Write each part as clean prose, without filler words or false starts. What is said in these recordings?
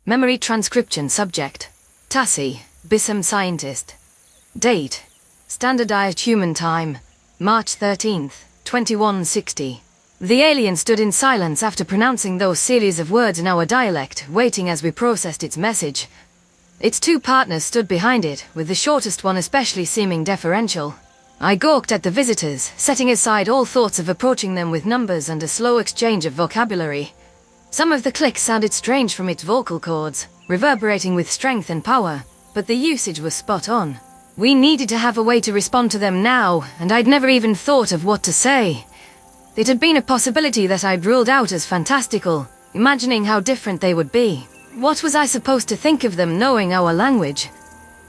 Memory transcription subject. Tassi, Bissem scientist. Date. Standardized human time. March 13th, 2160. The alien stood in silence after pronouncing those series of words in our dialect, waiting as we processed its message. Its two partners stood behind it, with the shortest one especially seeming deferential. I gawked at the visitors, setting aside all thoughts of approaching them with numbers and a slow exchange of vocabulary. Some of the clicks sounded strange from its vocal cords, reverberating with strength and power, but the usage was spot on. We needed to have a way to respond to them now, and I'd never even thought of what to say. It had been a possibility that I'd ruled out as fantastical, imagining how different they would be. What was I supposed to think of them knowing our language?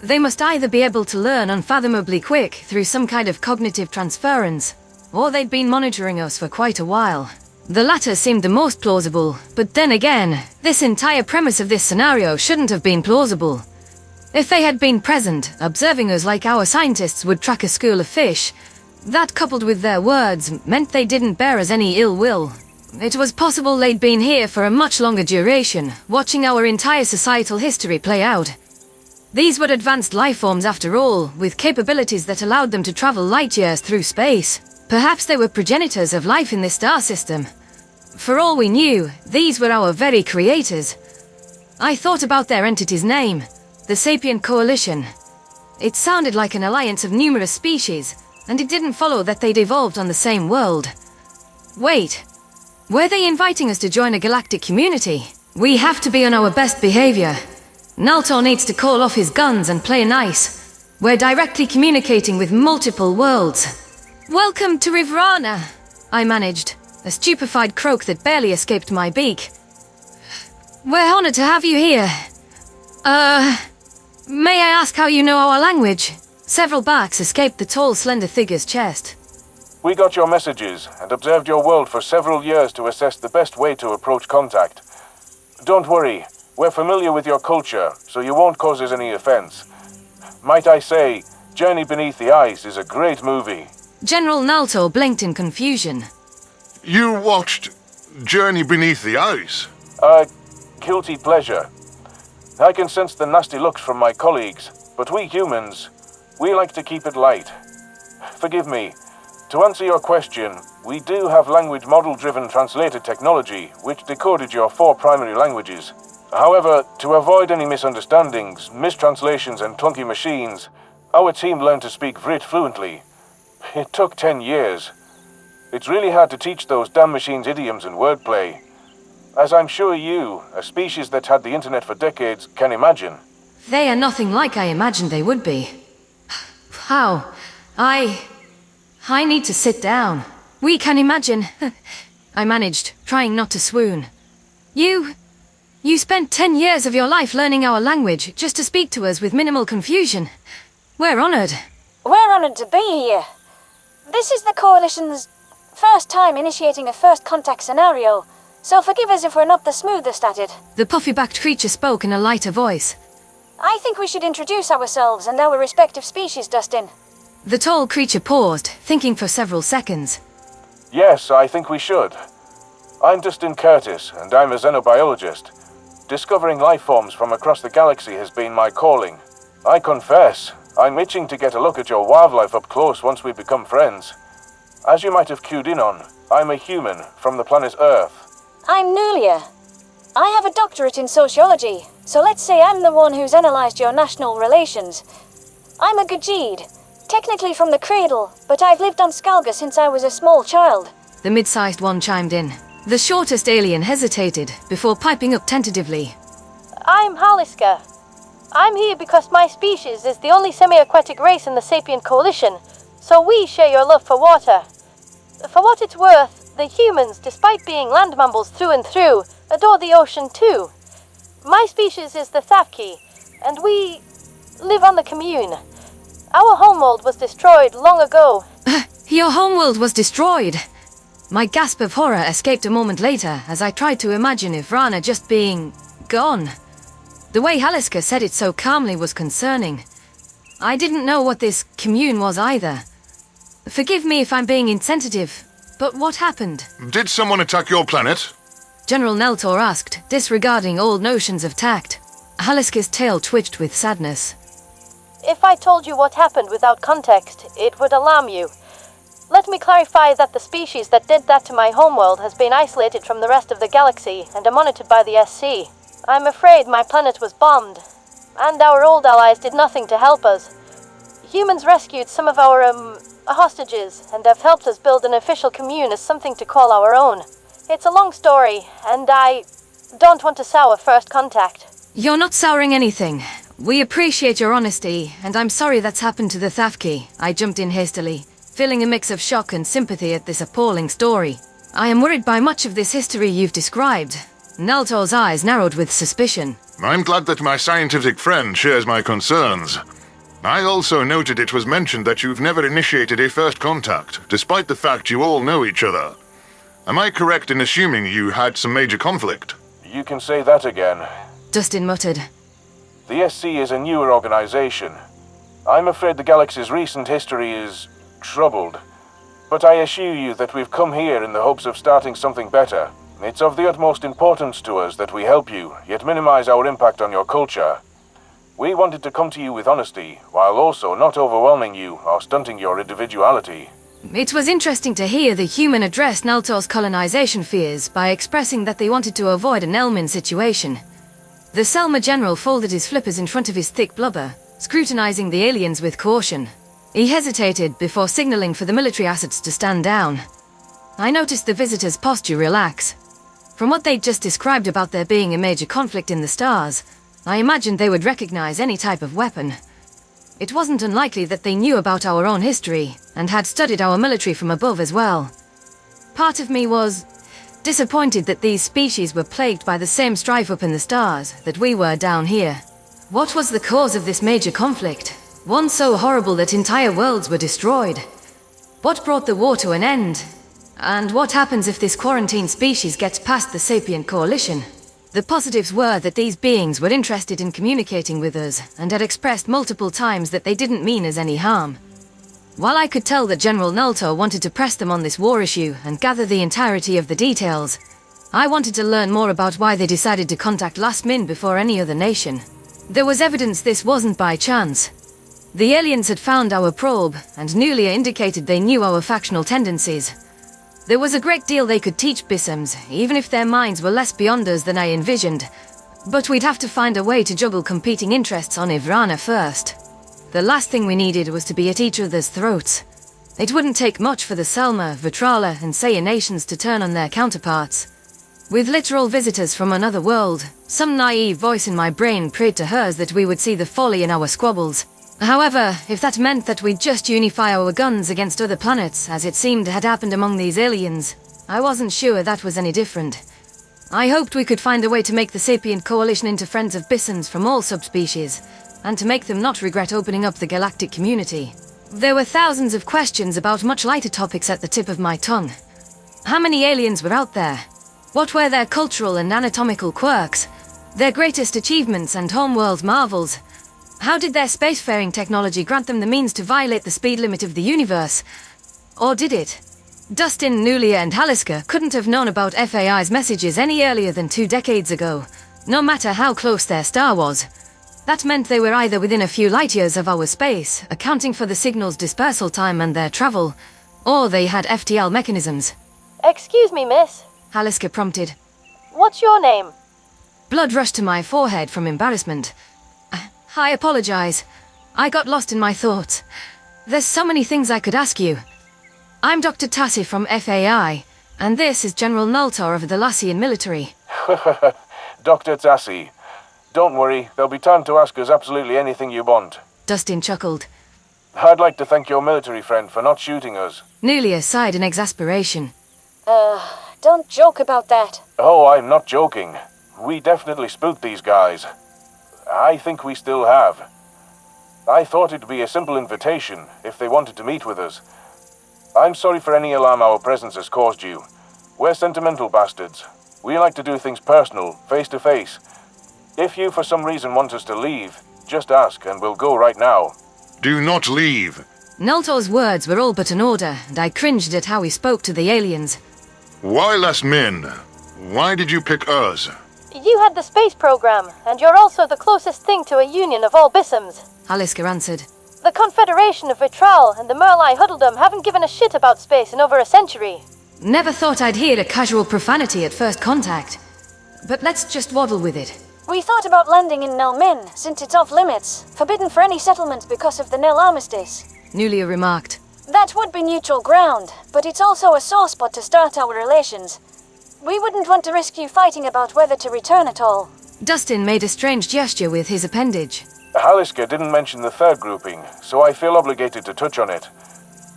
They must either be able to learn unfathomably quick through some kind of cognitive transference, or they'd been monitoring us for quite a while. The latter seemed the most plausible, but then again, this entire premise of this scenario shouldn't have been plausible. If they had been present, observing us like our scientists would track a school of fish, that coupled with their words meant they didn't bear us any ill will. It was possible they'd been here for a much longer duration, watching our entire societal history play out. These were advanced lifeforms after all, with capabilities that allowed them to travel light years through space. Perhaps they were progenitors of life in this star system. For all we knew, these were our very creators. I thought about their entity's name, the Sapient Coalition. It sounded like an alliance of numerous species, and it didn't follow that they'd evolved on the same world. Wait, were they inviting us to join a galactic community? We have to be on our best behavior. Naltor needs to call off his guns and play nice. We're directly communicating with multiple worlds. Welcome to Ivrana, I managed, a stupefied croak that barely escaped my beak. We're honored to have you here. May I ask how you know our language? Several barks escaped the tall, slender figure's chest. We got your messages and observed your world for several years to assess the best way to approach contact. Don't worry, we're familiar with your culture, so you won't cause us any offense. Might I say, Journey Beneath the Ice is a great movie. General Naltor blinked in confusion. You watched Journey Beneath the Ice? Guilty pleasure. I can sense the nasty looks from my colleagues, but we humans, we like to keep it light. Forgive me. To answer your question, we do have language model-driven translator technology, which decoded your 4 primary languages. However, to avoid any misunderstandings, mistranslations and clunky machines, our team learned to speak Vrit fluently. It took 10 years. It's really hard to teach those damn machines idioms and wordplay. As I'm sure you, a species that had the internet for decades, can imagine. They are nothing like I imagined they would be. How? I need to sit down. We can imagine. I managed, trying not to swoon. You spent 10 years of your life learning our language just to speak to us with minimal confusion. We're honored. We're honored to be here. This is the Coalition's first time initiating a first contact scenario, so forgive us if we're not the smoothest at it. The puffy-backed creature spoke in a lighter voice. I think we should introduce ourselves and our respective species, Dustin. The tall creature paused, thinking for several seconds. Yes, I think we should. I'm Dustin Curtis, and I'm a xenobiologist. Discovering life forms from across the galaxy has been my calling. I confess, I'm itching to get a look at your wildlife up close once we become friends. As you might have cued in on, I'm a human from the planet Earth. I'm Nulia. I have a doctorate in sociology, so let's say I'm the one who's analysed your national relations. I'm a Gajid, technically from the cradle, but I've lived on Skalga since I was a small child. The mid-sized one chimed in. The shortest alien hesitated, before piping up tentatively. I'm Haliska. I'm here because my species is the only semi-aquatic race in the Sapient Coalition, so we share your love for water. For what it's worth, the humans, despite being land mammals through and through, adore the ocean too. My species is the Thafki, and we live on the commune. Our homeworld was destroyed long ago. Your homeworld was destroyed! My gasp of horror escaped a moment later as I tried to imagine Ivrana just being gone. The way Haliska said it so calmly was concerning. I didn't know what this commune was either. Forgive me if I'm being insensitive, but what happened? Did someone attack your planet? General Neltor asked, disregarding all notions of tact. Haliska's tail twitched with sadness. If I told you what happened without context, it would alarm you. Let me clarify that the species that did that to my homeworld has been isolated from the rest of the galaxy and are monitored by the SC. I'm afraid my planet was bombed, and our old allies did nothing to help us. Humans rescued some of our, hostages and have helped us build an official commune as something to call our own. It's a long story, and I don't want to sour first contact. You're not souring anything. We appreciate your honesty, and I'm sorry that's happened to the Thafki. I jumped in hastily, feeling a mix of shock and sympathy at this appalling story. I am worried by much of this history you've described. Neltor's eyes narrowed with suspicion. I'm glad that my scientific friend shares my concerns. I also noted it was mentioned that you've never initiated a first contact, despite the fact you all know each other. Am I correct in assuming you had some major conflict? You can say that again. Dustin muttered. The SC is a newer organization. I'm afraid the galaxy's recent history is troubled. But I assure you that we've come here in the hopes of starting something better. It's of the utmost importance to us that we help you, yet minimize our impact on your culture. We wanted to come to you with honesty, while also not overwhelming you or stunting your individuality. It was interesting to hear the human address Neltor's colonization fears by expressing that they wanted to avoid an Elmin situation. The Selma general folded his flippers in front of his thick blubber, scrutinizing the aliens with caution. He hesitated before signaling for the military assets to stand down. I noticed the visitor's posture relax. From what they'd just described about there being a major conflict in the stars, I imagined they would recognize any type of weapon. It wasn't unlikely that they knew about our own history, and had studied our military from above as well. Part of me was disappointed that these species were plagued by the same strife up in the stars that we were down here. What was the cause of this major conflict? One so horrible that entire worlds were destroyed. What brought the war to an end? And what happens if this quarantine species gets past the Sapient Coalition? The positives were that these beings were interested in communicating with us, and had expressed multiple times that they didn't mean us any harm. While I could tell that General Neltor wanted to press them on this war issue and gather the entirety of the details, I wanted to learn more about why they decided to contact Last Min before any other nation. There was evidence this wasn't by chance. The aliens had found our probe, and Nulia indicated they knew our factional tendencies. There was a great deal they could teach Bissems, even if their minds were less beyond us than I envisioned. But we'd have to find a way to juggle competing interests on Ivrana first. The last thing we needed was to be at each other's throats. It wouldn't take much for the Selma, Vitrala, and Saya nations to turn on their counterparts. With literal visitors from another world, some naive voice in my brain prayed to hers that we would see the folly in our squabbles. However, if that meant that we'd just unify our guns against other planets, as it seemed had happened among these aliens, I wasn't sure that was any different. I hoped we could find a way to make the Sapient Coalition into friends of Bissems from all subspecies, and to make them not regret opening up the galactic community. There were thousands of questions about much lighter topics at the tip of my tongue. How many aliens were out there? What were their cultural and anatomical quirks? Their greatest achievements and homeworld marvels? How did their spacefaring technology grant them the means to violate the speed limit of the universe? Or did it? Dustin, Nulia, and Haliska couldn't have known about FAI's messages any earlier than 2 decades ago, no matter how close their star was. That meant they were either within a few light years of our space, accounting for the signal's dispersal time and their travel, or they had FTL mechanisms. Excuse me, miss. Haliska prompted. What's your name? Blood rushed to my forehead from embarrassment. I apologize. I got lost in my thoughts. There's so many things I could ask you. I'm Dr. Tassi from FAI, and this is General Neltor of the Lassian military. Dr. Tassi. Don't worry, there'll be time to ask us absolutely anything you want. Dustin chuckled. I'd like to thank your military friend for not shooting us. Nulia sighed in exasperation. Don't joke about that. Oh, I'm not joking. We definitely spooked these guys. I think we still have. I thought it'd be a simple invitation if they wanted to meet with us. I'm sorry for any alarm our presence has caused you. We're sentimental bastards. We like to do things personal, face to face. If you for some reason want us to leave, just ask and we'll go right now. Do not leave. Neltor's words were all but an order, and I cringed at how he spoke to the aliens. Why Last Min? Why did you pick us? You had the space program, and you're also the closest thing to a union of all Bissems. Haliska answered. The Confederation of Vitral and the Merlai Huddledom haven't given a shit about space in over a century. Never thought I'd hear a casual profanity at first contact. But let's just waddle with it. We thought about landing in Nelmin, since it's off limits, forbidden for any settlement because of the Nel Armistice. Nulia remarked. That would be neutral ground, but it's also a sore spot to start our relations. We wouldn't want to risk you fighting about whether to return at all. Dustin made a strange gesture with his appendage. Haliska didn't mention the third grouping, so I feel obligated to touch on it.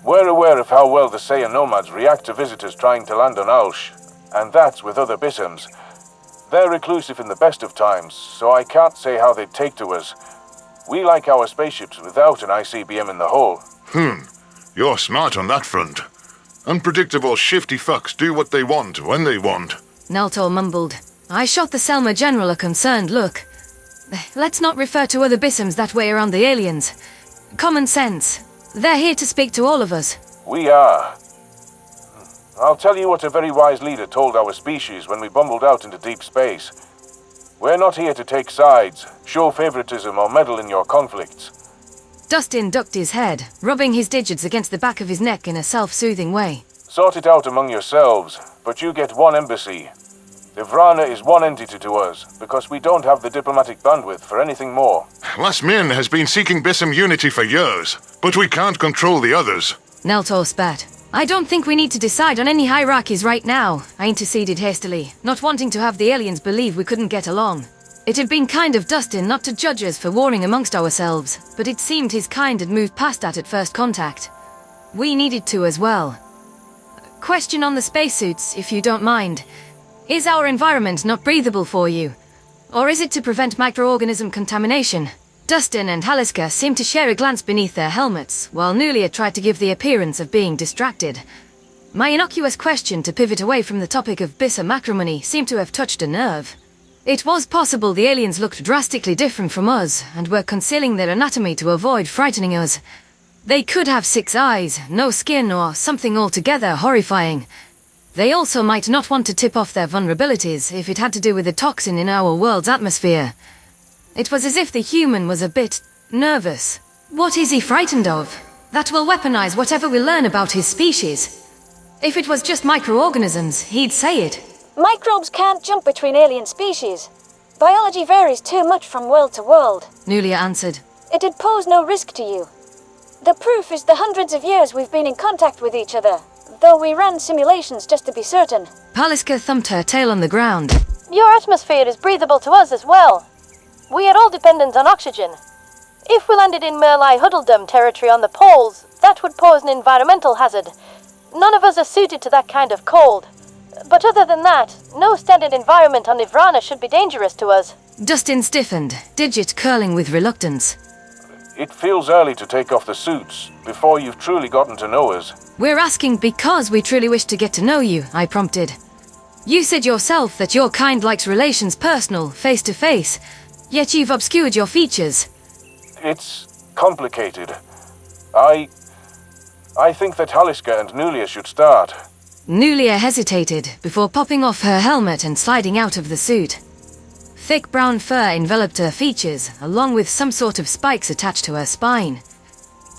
We're aware of how well the Saiyan nomads react to visitors trying to land on Alsh, and that's with other Bissems. They're reclusive in the best of times, so I can't say how they'd take to us. We like our spaceships without an ICBM in the hull. You're smart on that front. Unpredictable, shifty fucks do what they want, when they want. Naltor mumbled. I shot the Selma General a concerned look. Let's not refer to other Bissems that way around the aliens. Common sense. They're here to speak to all of us. We are. I'll tell you what a very wise leader told our species when we bumbled out into deep space. We're not here to take sides, show favoritism, or meddle in your conflicts. Dustin ducked his head, rubbing his digits against the back of his neck in a self-soothing way. Sort it out among yourselves, but you get one embassy. Ivrana is one entity to us, because we don't have the diplomatic bandwidth for anything more. Las Min has been seeking Bissem unity for years, but we can't control the others. Naltor spat. I don't think we need to decide on any hierarchies right now, I interceded hastily, not wanting to have the aliens believe we couldn't get along. It had been kind of Dustin not to judge us for warring amongst ourselves, but it seemed his kind had moved past that at first contact. We needed to as well. Question on the spacesuits, if you don't mind. Is our environment not breathable for you? Or is it to prevent microorganism contamination? Dustin and Haliska seemed to share a glance beneath their helmets, while Nulia tried to give the appearance of being distracted. My innocuous question to pivot away from the topic of Bissem acrimony seemed to have touched a nerve. It was possible the aliens looked drastically different from us, and were concealing their anatomy to avoid frightening us. They could have 6 eyes, no skin, or something altogether horrifying. They also might not want to tip off their vulnerabilities if it had to do with a toxin in our world's atmosphere. It was as if the human was a bit nervous. What is he frightened of? That will weaponize whatever we learn about his species. If it was just microorganisms, he'd say it. Microbes can't jump between alien species. Biology varies too much from world to world. Nulia answered. It'd pose no risk to you. The proof is the hundreds of years we've been in contact with each other, though we ran simulations just to be certain. Paliska thumped her tail on the ground. Your atmosphere is breathable to us as well. We are all dependent on oxygen. If we landed in Merlai Huddledom territory on the poles, that would pose an environmental hazard. None of us are suited to that kind of cold. But other than that, no standard environment on Ivrana should be dangerous to us. Dustin stiffened, digit curling with reluctance. It feels early to take off the suits, before you've truly gotten to know us. We're asking because we truly wish to get to know you, I prompted. You said yourself that your kind likes relations personal, face to face, yet you've obscured your features. It's complicated. I think that Haliska and Nulia should start. Nulia hesitated before popping off her helmet and sliding out of the suit. Thick brown fur enveloped her features, along with some sort of spikes attached to her spine.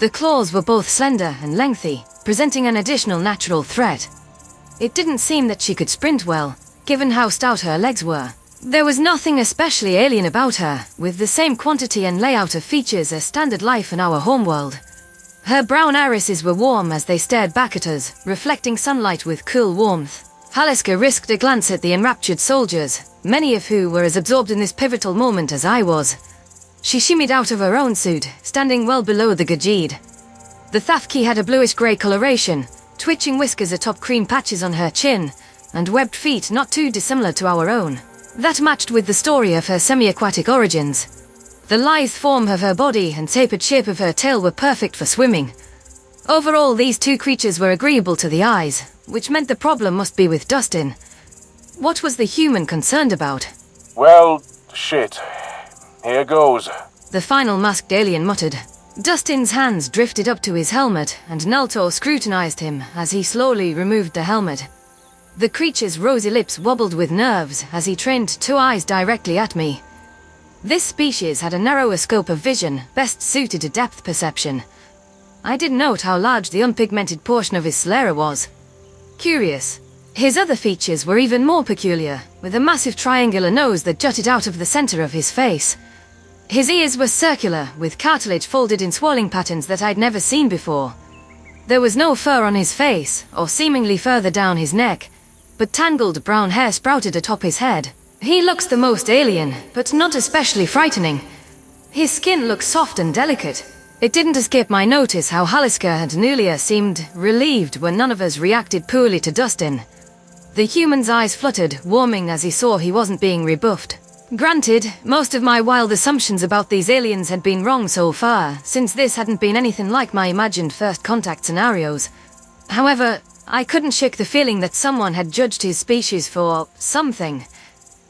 The claws were both slender and lengthy, presenting an additional natural threat. It didn't seem that she could sprint well, given how stout her legs were. There was nothing especially alien about her, with the same quantity and layout of features as standard life in our homeworld. Her brown irises were warm as they stared back at us, reflecting sunlight with cool warmth. Haliska risked a glance at the enraptured soldiers, many of who were as absorbed in this pivotal moment as I was. She shimmied out of her own suit, standing well below the Gajid. The Thafki had a bluish-grey coloration, twitching whiskers atop cream patches on her chin, and webbed feet not too dissimilar to our own. That matched with the story of her semi-aquatic origins. The lithe form of her body and tapered shape of her tail were perfect for swimming. Overall, these two creatures were agreeable to the eyes, which meant the problem must be with Dustin. What was the human concerned about? Well, shit. Here goes. The final masked alien muttered. Dustin's hands drifted up to his helmet, and Naltor scrutinized him as he slowly removed the helmet. The creature's rosy lips wobbled with nerves as he trained 2 eyes directly at me. This species had a narrower scope of vision, best suited to depth perception. I did note how large the unpigmented portion of his sclera was. Curious. His other features were even more peculiar, with a massive triangular nose that jutted out of the center of his face. His ears were circular, with cartilage folded in swirling patterns that I'd never seen before. There was no fur on his face, or seemingly further down his neck, but tangled brown hair sprouted atop his head. He looks the most alien, but not especially frightening. His skin looks soft and delicate. It didn't escape my notice how Haliska and Nulia seemed relieved when none of us reacted poorly to Dustin. The human's eyes fluttered, warming as he saw he wasn't being rebuffed. Granted, most of my wild assumptions about these aliens had been wrong so far, since this hadn't been anything like my imagined first contact scenarios. However, I couldn't shake the feeling that someone had judged his species for something.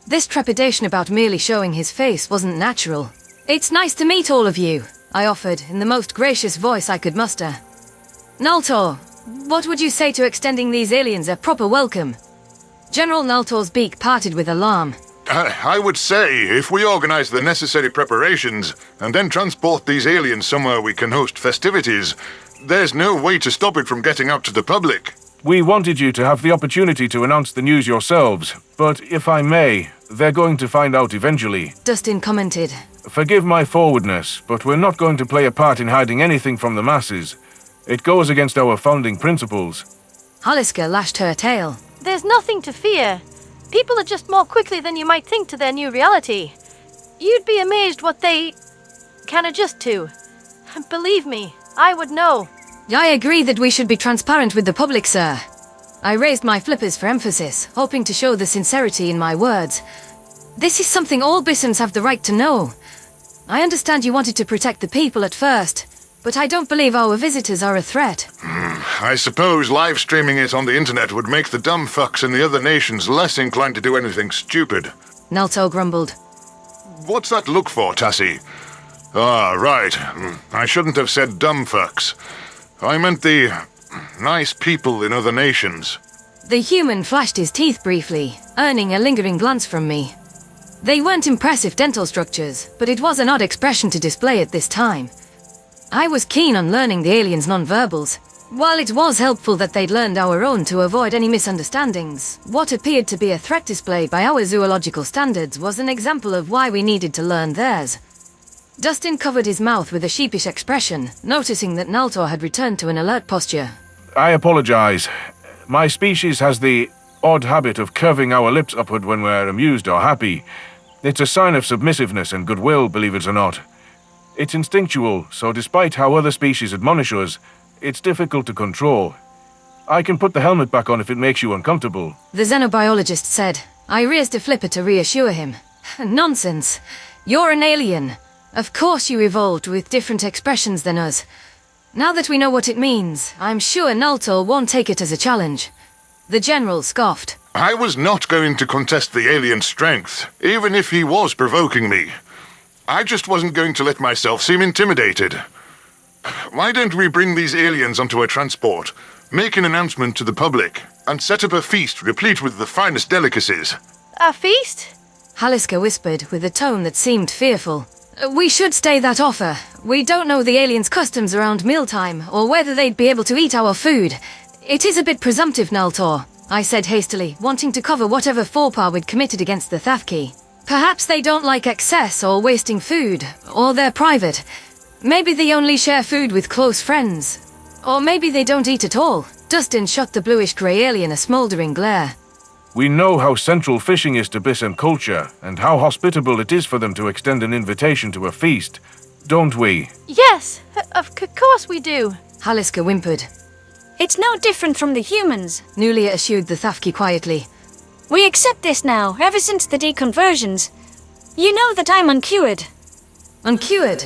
This trepidation about merely showing his face wasn't natural. "It's nice to meet all of you," I offered in the most gracious voice I could muster. "Naltor, what would you say to extending these aliens a proper welcome?" General Naltor's beak parted with alarm. I would say, if we organize the necessary preparations, and then transport these aliens somewhere we can host festivities, there's no way to stop it from getting out to the public. We wanted you to have the opportunity to announce the news yourselves, but if I may, they're going to find out eventually. Dustin commented. Forgive my forwardness, but we're not going to play a part in hiding anything from the masses. It goes against our founding principles. Haliska lashed her tail. There's nothing to fear. People adjust more quickly than you might think to their new reality. You'd be amazed what they can adjust to. And believe me, I would know. I agree that we should be transparent with the public, sir. I raised my flippers for emphasis, hoping to show the sincerity in my words. This is something all Bissems have the right to know. I understand you wanted to protect the people at first, but I don't believe our visitors are a threat. I suppose live streaming it on the internet would make the dumb fucks in the other nations less inclined to do anything stupid. Naltor grumbled. What's that look for, Tassi? Ah, right. I shouldn't have said dumb fucks. I meant the nice people in other nations. The human flashed his teeth briefly, earning a lingering glance from me. They weren't impressive dental structures, but it was an odd expression to display at this time. I was keen on learning the aliens' nonverbals. While it was helpful that they'd learned our own to avoid any misunderstandings, what appeared to be a threat displayed by our zoological standards was an example of why we needed to learn theirs. Dustin covered his mouth with a sheepish expression, noticing that Naltor had returned to an alert posture. I apologize. My species has the odd habit of curving our lips upward when we're amused or happy. It's a sign of submissiveness and goodwill, believe it or not. It's instinctual, so despite how other species admonish us, it's difficult to control. I can put the helmet back on if it makes you uncomfortable. The xenobiologist said. I raised a flipper to reassure him. Nonsense. You're an alien. Of course you evolved with different expressions than us. Now that we know what it means, I'm sure Naltor won't take it as a challenge. The general scoffed. I was not going to contest the alien's strength, even if he was provoking me. I just wasn't going to let myself seem intimidated. Why don't we bring these aliens onto a transport, make an announcement to the public, and set up a feast replete with the finest delicacies? A feast? Haliska whispered with a tone that seemed fearful. We should stay that offer. We don't know the aliens' customs around mealtime, or whether they'd be able to eat our food. It is a bit presumptive, Naltor, I said hastily, wanting to cover whatever faux pas we'd committed against the Thafki. Perhaps they don't like excess or wasting food, or they're private. Maybe they only share food with close friends. Or maybe they don't eat at all. Dustin shot the bluish-grey alien a smouldering glare. We know how central fishing is to Bissem culture, and how hospitable it is for them to extend an invitation to a feast, don't we? Yes, of course we do. Haliska whimpered. It's no different from the humans. Nulia assured the Thafki quietly. We accept this now, ever since the deconversions. You know that I'm uncured. Uncured?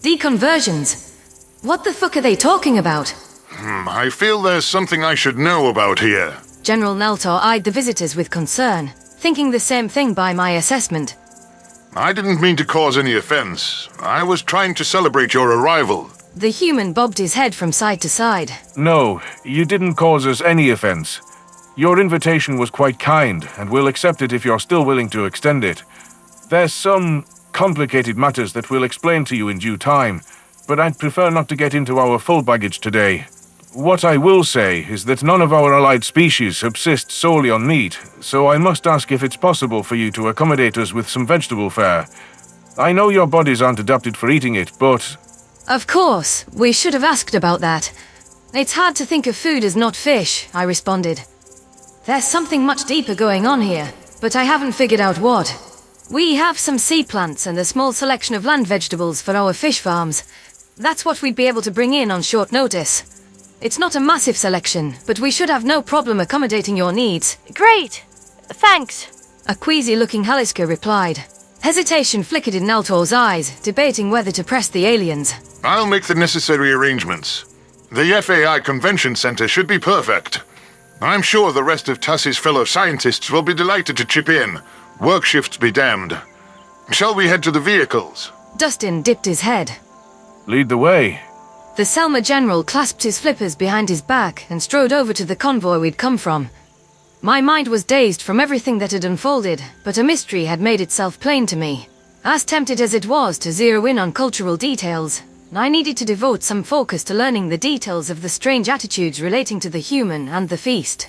Deconversions? What the fuck are they talking about? I feel there's something I should know about here. General Naltor eyed the visitors with concern, thinking the same thing by my assessment. I didn't mean to cause any offense. I was trying to celebrate your arrival. The human bobbed his head from side to side. No, you didn't cause us any offense. Your invitation was quite kind, and we'll accept it if you're still willing to extend it. There's some complicated matters that we'll explain to you in due time, but I'd prefer not to get into our full baggage today. What I will say is that none of our allied species subsist solely on meat, so I must ask if it's possible for you to accommodate us with some vegetable fare. I know your bodies aren't adapted for eating it, but... Of course, we should have asked about that. It's hard to think of food as not fish, I responded. There's something much deeper going on here, but I haven't figured out what. We have some sea plants and a small selection of land vegetables for our fish farms. That's what we'd be able to bring in on short notice. It's not a massive selection, but we should have no problem accommodating your needs. Great! Thanks. A queasy-looking Haliska replied. Hesitation flickered in Naltor's eyes, debating whether to press the aliens. I'll make the necessary arrangements. The FAI Convention Center should be perfect. I'm sure the rest of Tassi's fellow scientists will be delighted to chip in. Work shifts be damned. Shall we head to the vehicles? Dustin dipped his head. Lead the way. The Selma General clasped his flippers behind his back and strode over to the convoy we'd come from. My mind was dazed from everything that had unfolded, but a mystery had made itself plain to me. As tempted as it was to zero in on cultural details, I needed to devote some focus to learning the details of the strange attitudes relating to the human and the feast.